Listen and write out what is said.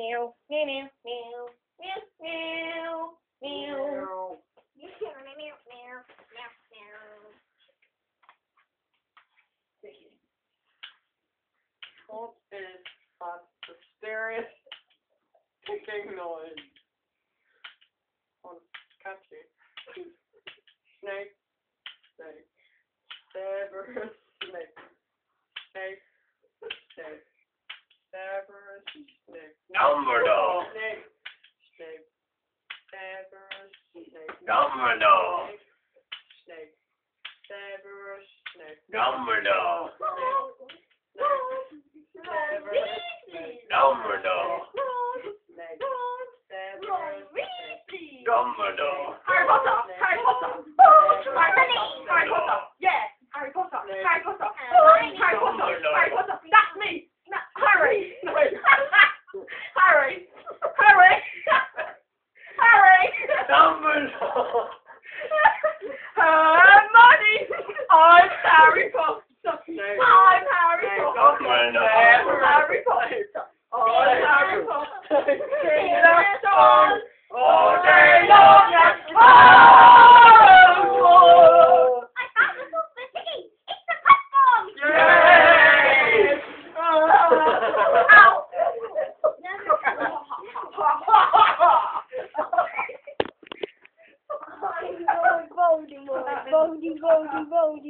meow, meow, meow, meow, meow, meow, meow. What is that mysterious ticking noise? Oh, catchy. Snake, snake, Severus, snake, snake, snake, Severus, snake. Dumbledore. Snake, snake, Severus, snake. Dumbledore. Snake, Severus, snake. Dumbledore. Dumbledore. Dumbledore. Harry Potter! Harry Potter! Harry Potter! Yeah! Harry Potter! Harry Potter! Harry Potter! Harry Potter! That's me! No, Harry! Harry! Harry! Harry! Dumbledore. Hermione! I'm Harry Potter! I'm Harry Potter! Dumbledore. Harry Potter! I'm Harry Potter! In the storm! All day long! Oh! I found the book for Tiggy. It's the pet bomb. Yay! Ow! Voldemort, Voldemort, Voldemort, Voldemort.